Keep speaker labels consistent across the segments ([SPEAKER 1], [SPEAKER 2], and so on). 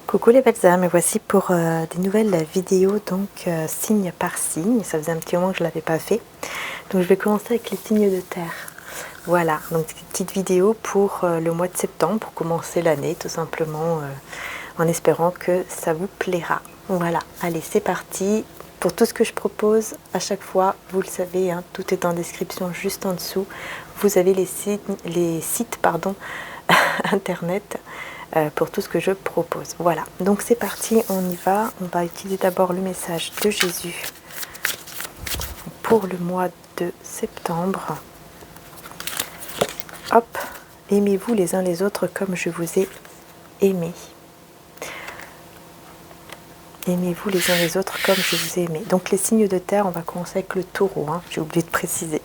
[SPEAKER 1] Coucou les belles âmes, et voici pour des nouvelles vidéos, donc signe par signe. Ça faisait un petit moment que je ne l'avais pas fait. Donc je vais commencer avec les signes de terre. Voilà, donc une petite vidéo pour le mois de septembre, pour commencer l'année, tout simplement, en espérant que ça vous plaira. Voilà, allez, c'est parti. Pour tout ce que je propose, à chaque fois, vous le savez, hein, tout est en description juste en dessous. Vous avez les sites internet pour tout ce que je propose. Voilà, donc c'est parti, on y va. On va utiliser d'abord le message de Jésus pour le mois de septembre. Hop, aimez-vous les uns les autres comme je vous ai aimé. Aimez-vous les uns les autres comme je vous ai aimé. Donc les signes de terre, on va commencer avec le taureau, hein, j'ai oublié de préciser.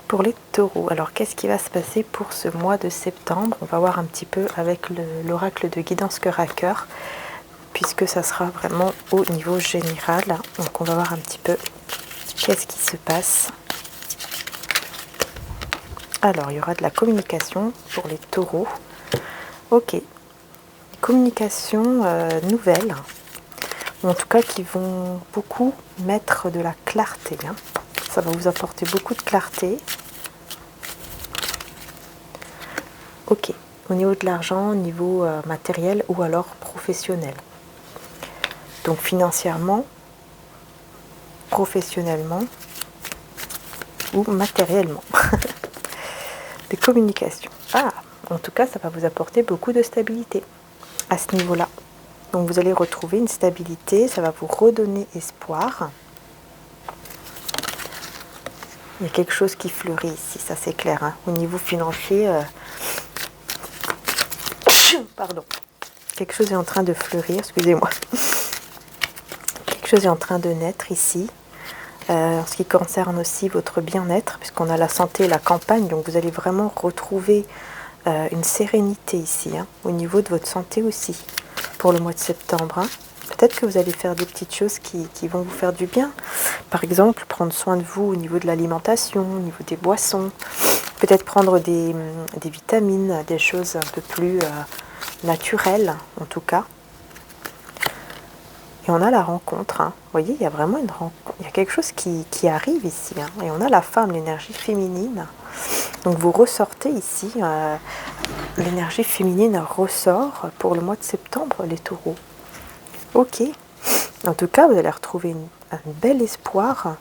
[SPEAKER 1] Pour les taureaux, alors qu'est-ce qui va se passer pour ce mois de septembre? On va voir un petit peu avec l'oracle de guidance cœur à cœur, puisque ça sera vraiment au niveau général. Donc on va voir un petit peu qu'est-ce qui se passe. Alors il y aura de la communication pour les taureaux. Ok, communication nouvelle, ou en tout cas qui vont beaucoup mettre de la clarté, hein. Ça va vous apporter beaucoup de clarté. Ok, au niveau de l'argent, au niveau matériel ou alors professionnel. Donc financièrement, professionnellement ou matériellement. Des communications. Ah, en tout cas, ça va vous apporter beaucoup de stabilité à ce niveau-là. Donc vous allez retrouver une stabilité, ça va vous redonner espoir. Il y a quelque chose qui fleurit ici, ça c'est clair, hein. Au niveau financier, pardon, quelque chose est en train de fleurir, excusez-moi. Quelque chose est en train de naître ici. En ce qui concerne aussi votre bien-être, puisqu'on a la santé et la campagne, donc vous allez vraiment retrouver une sérénité ici, hein, au niveau de votre santé aussi, pour le mois de septembre, hein. Peut-être que vous allez faire des petites choses qui vont vous faire du bien. Par exemple, prendre soin de vous au niveau de l'alimentation, au niveau des boissons. Peut-être prendre des vitamines, des choses un peu plus naturelles, en tout cas. Et on a la rencontre, hein. Vous voyez, il y a vraiment une rencontre, il y a quelque chose qui arrive ici, hein. Et on a la femme, l'énergie féminine. Donc vous ressortez ici, l'énergie féminine ressort pour le mois de septembre, les taureaux. Ok, en tout cas, vous allez retrouver un bel espoir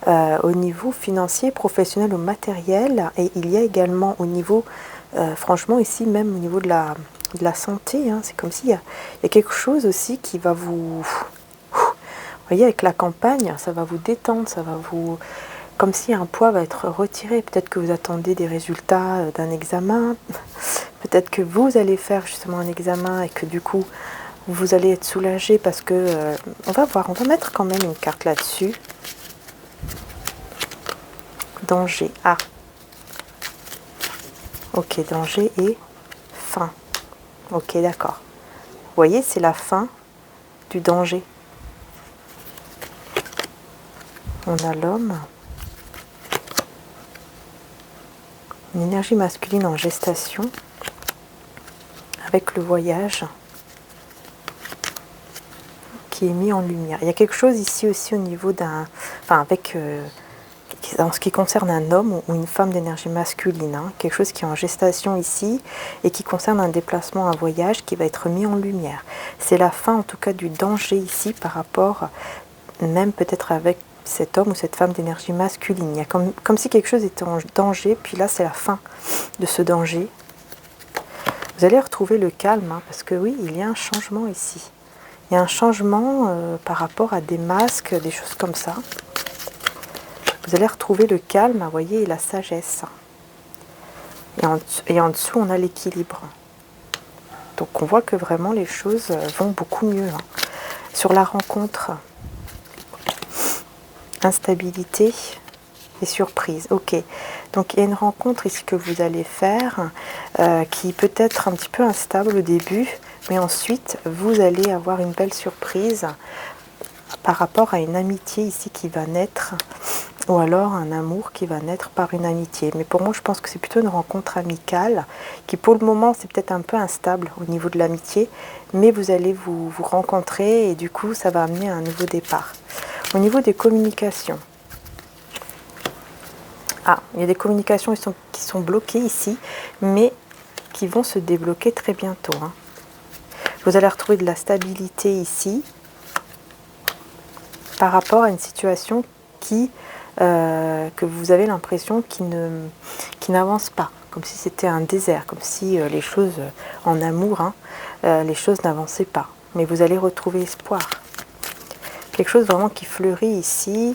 [SPEAKER 1] au niveau financier, professionnel ou matériel. Et il y a également au niveau, franchement ici, même au niveau de la santé, hein, c'est comme s'il y a quelque chose aussi qui va vous voyez, avec la campagne, ça va vous détendre, ça va vous, comme si un poids va être retiré. Peut-être que vous attendez des résultats d'un examen, peut-être que vous allez faire justement un examen et que du coup vous allez être soulagé parce que on va voir, on va mettre quand même une carte là-dessus. Danger, ah, ok, danger et fin. Ok, d'accord. Vous voyez, c'est la fin du danger. On a l'homme. Une énergie masculine en gestation. Avec le voyage qui est mis en lumière. Il y a quelque chose ici aussi au niveau d'un... Enfin, avec... en ce qui concerne un homme ou une femme d'énergie masculine, hein, quelque chose qui est en gestation ici et qui concerne un déplacement, un voyage qui va être mis en lumière. C'est la fin en tout cas du danger ici par rapport même peut-être avec cet homme ou cette femme d'énergie masculine. Il y a comme si quelque chose était en danger, puis là c'est la fin de ce danger. Vous allez retrouver le calme, hein, parce que oui, il y a un changement ici. Il y a un changement par rapport à des masques, des choses comme ça. Vous allez retrouver le calme, vous voyez, et la sagesse. Et en dessous, on a l'équilibre. Donc on voit que vraiment les choses vont beaucoup mieux, hein. Sur la rencontre, instabilité et surprise. Ok, donc il y a une rencontre ici que vous allez faire qui peut être un petit peu instable au début, mais ensuite vous allez avoir une belle surprise par rapport à une amitié ici qui va naître, ou alors un amour qui va naître par une amitié. Mais pour moi, je pense que c'est plutôt une rencontre amicale, qui pour le moment, c'est peut-être un peu instable au niveau de l'amitié, mais vous allez vous rencontrer et du coup, ça va amener à un nouveau départ. Au niveau des communications, il y a des communications qui sont bloquées ici, mais qui vont se débloquer très bientôt. Vous allez retrouver de la stabilité ici par rapport à une situation que vous avez l'impression qui n'avance pas, comme si c'était un désert, comme si les choses en amour, les choses n'avançaient pas. Mais vous allez retrouver espoir. Quelque chose vraiment qui fleurit ici,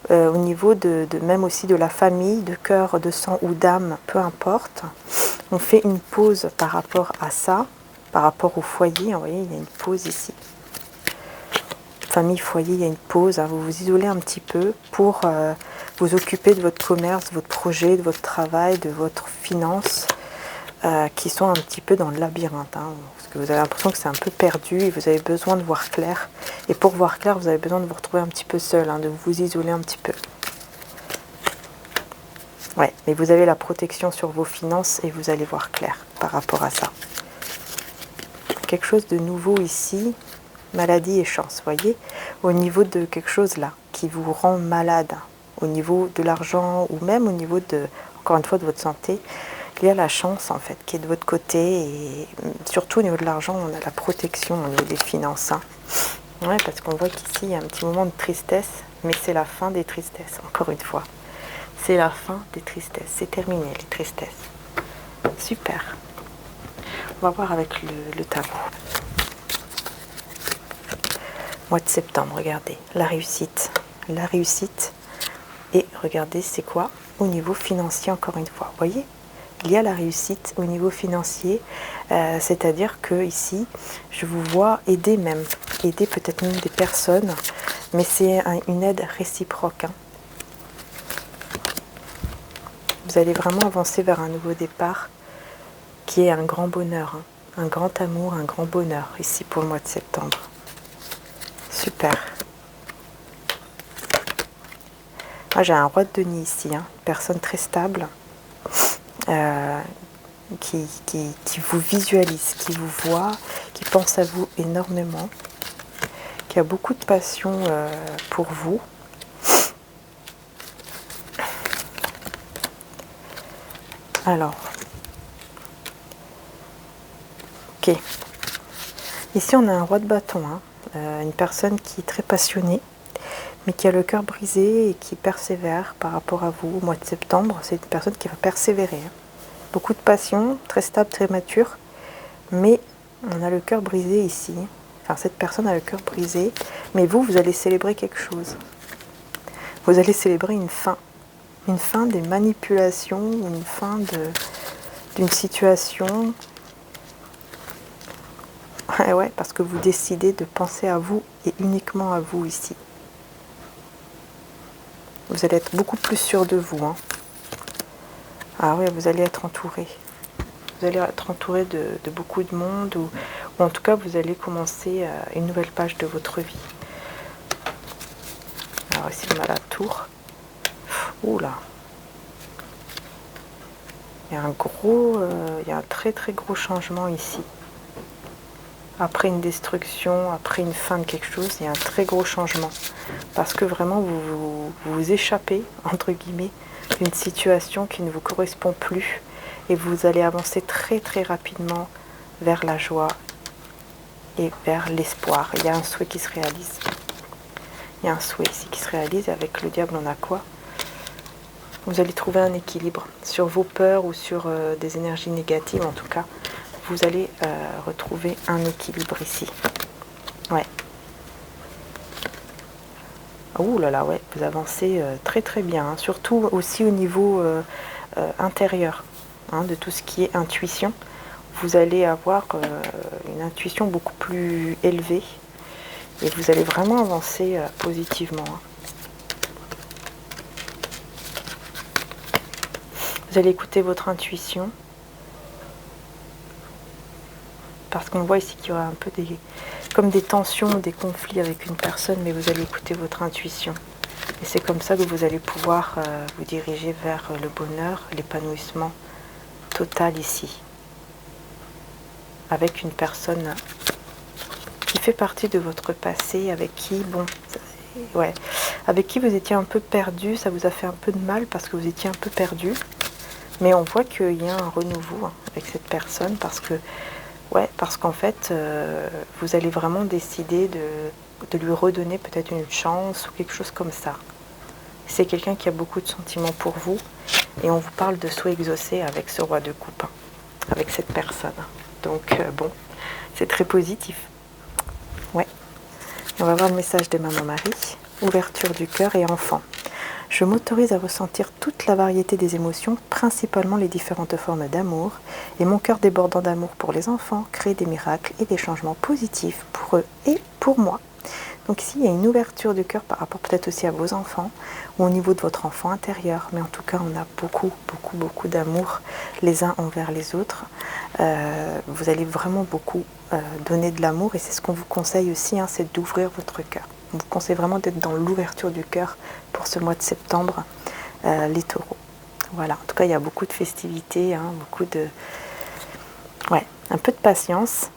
[SPEAKER 1] au niveau même aussi de la famille, de cœur, de sang ou d'âme, peu importe. On fait une pause par rapport à ça, par rapport au foyer. Vous voyez, il y a une pause ici. Famille, foyer, il y a une pause. Vous vous isolez un petit peu pour vous occuper de votre commerce, de votre projet, de votre travail, de votre finance, qui sont un petit peu dans le labyrinthe. Parce que vous avez l'impression que c'est un peu perdu et vous avez besoin de voir clair. Et pour voir clair, vous avez besoin de vous retrouver un petit peu seul, de vous isoler un petit peu. Ouais, mais vous avez la protection sur vos finances et vous allez voir clair par rapport à ça. Quelque chose de nouveau ici, maladie et chance, voyez, au niveau de quelque chose là, qui vous rend malade, au niveau de l'argent ou même au niveau encore une fois, de votre santé, il y a la chance en fait qui est de votre côté et surtout au niveau de l'argent, on a la protection au niveau des finances. Ouais, parce qu'on voit qu'ici, il y a un petit moment de tristesse, mais c'est la fin des tristesses, encore une fois. C'est la fin des tristesses, c'est terminé les tristesses. Super. On va voir avec le tarot. Mois de septembre, regardez, la réussite. La réussite. Et regardez, c'est quoi au niveau financier, encore une fois. Vous voyez, il y a la réussite au niveau financier, c'est-à-dire que ici, je vous vois aider peut-être même des personnes, mais c'est une aide réciproque. Vous allez vraiment avancer vers un nouveau départ qui est un grand bonheur, un grand amour, un grand bonheur ici pour le mois de septembre. Super. Moi j'ai un roi de denier ici, une personne très stable, qui vous visualise, qui vous voit, qui pense à vous énormément, qui a beaucoup de passion pour vous. Alors, ok. Ici, on a un roi de bâton, une personne qui est très passionnée, mais qui a le cœur brisé et qui persévère par rapport à vous au mois de septembre. C'est une personne qui va persévérer. Beaucoup de passion, très stable, très mature, mais on a le cœur brisé ici. Enfin, cette personne a le cœur brisé, mais vous allez célébrer quelque chose. Vous allez célébrer une fin des manipulations, une fin d'une situation. Ouais, parce que vous décidez de penser à vous et uniquement à vous ici. Vous allez être beaucoup plus sûr de vous. Ah ouais, vous allez être entouré. Vous allez être entouré de beaucoup de monde, ou en tout cas, vous allez commencer une nouvelle page de votre vie. Alors ici, on a la tour. Ouh là. Il y a un très très gros changement ici. Après une destruction, après une fin de quelque chose, il y a un très gros changement. Parce que vraiment, vous échappez, entre guillemets, d'une situation qui ne vous correspond plus. Et vous allez avancer très très rapidement vers la joie et vers l'espoir. Il y a un souhait qui se réalise. Il y a un souhait ici qui se réalise. Avec le diable, on a quoi? Vous allez trouver un équilibre sur vos peurs ou sur des énergies négatives, en tout cas. Vous allez retrouver un équilibre ici. Ouais. Ouh là là, ouais, vous avancez très très bien. Surtout aussi au niveau intérieur, de tout ce qui est intuition. Vous allez avoir une intuition beaucoup plus élevée et vous allez vraiment avancer positivement. Vous allez écouter votre intuition parce qu'on voit ici qu'il y aura un peu comme des tensions, des conflits avec une personne, mais vous allez écouter votre intuition. Et c'est comme ça que vous allez pouvoir vous diriger vers le bonheur, l'épanouissement total ici. Avec une personne qui fait partie de votre passé, avec qui, bon, ouais, avec qui vous étiez un peu perdu, ça vous a fait un peu de mal parce que vous étiez un peu perdu. Mais on voit qu'il y a un renouveau avec cette personne parce que, ouais, parce qu'en fait, vous allez vraiment décider de lui redonner peut-être une chance ou quelque chose comme ça. C'est quelqu'un qui a beaucoup de sentiments pour vous et on vous parle de souhaits exaucés avec ce roi de coupe, avec cette personne. Donc, bon, c'est très positif. Ouais. On va voir le message de Maman Marie. Ouverture du cœur et enfant. Je m'autorise à ressentir toute la variété des émotions, principalement les différentes formes d'amour, et mon cœur débordant d'amour pour les enfants crée des miracles et des changements positifs pour eux et pour moi. Donc ici, il y a une ouverture du cœur par rapport peut-être aussi à vos enfants, ou au niveau de votre enfant intérieur, mais en tout cas, on a beaucoup, beaucoup, beaucoup d'amour les uns envers les autres. Vous allez vraiment beaucoup donner de l'amour, et c'est ce qu'on vous conseille aussi, hein, c'est d'ouvrir votre cœur. On vous conseille vraiment d'être dans l'ouverture du cœur pour ce mois de septembre, les taureaux. Voilà, en tout cas, il y a beaucoup de festivités, hein, beaucoup de... Ouais, un peu de patience,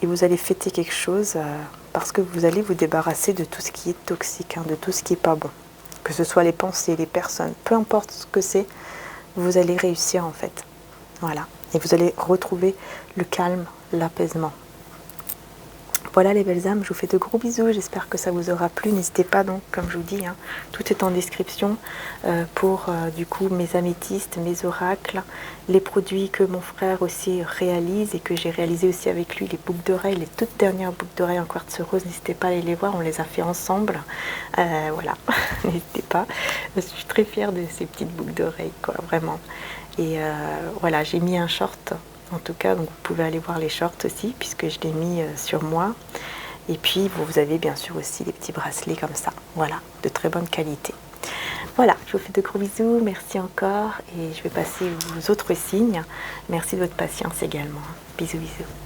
[SPEAKER 1] et vous allez fêter quelque chose parce que vous allez vous débarrasser de tout ce qui est toxique, hein, de tout ce qui n'est pas bon. Que ce soit les pensées, les personnes, peu importe ce que c'est, vous allez réussir en fait. Voilà, et vous allez retrouver le calme, l'apaisement. Voilà les belles âmes, je vous fais de gros bisous, j'espère que ça vous aura plu. N'hésitez pas donc, comme je vous dis, hein, tout est en description pour du coup mes améthystes, mes oracles, les produits que mon frère aussi réalise et que j'ai réalisé aussi avec lui, les boucles d'oreilles, les toutes dernières boucles d'oreilles en quartz rose, n'hésitez pas à aller les voir, on les a fait ensemble. Voilà, n'hésitez pas, je suis très fière de ces petites boucles d'oreilles, quoi, vraiment. Et voilà, j'ai mis un short. En tout cas, donc vous pouvez aller voir les shorts aussi, puisque je l'ai mis sur moi. Et puis, vous avez bien sûr aussi des petits bracelets comme ça. Voilà, de très bonne qualité. Voilà, je vous fais de gros bisous. Merci encore. Et je vais passer aux autres signes. Merci de votre patience également. Bisous, bisous.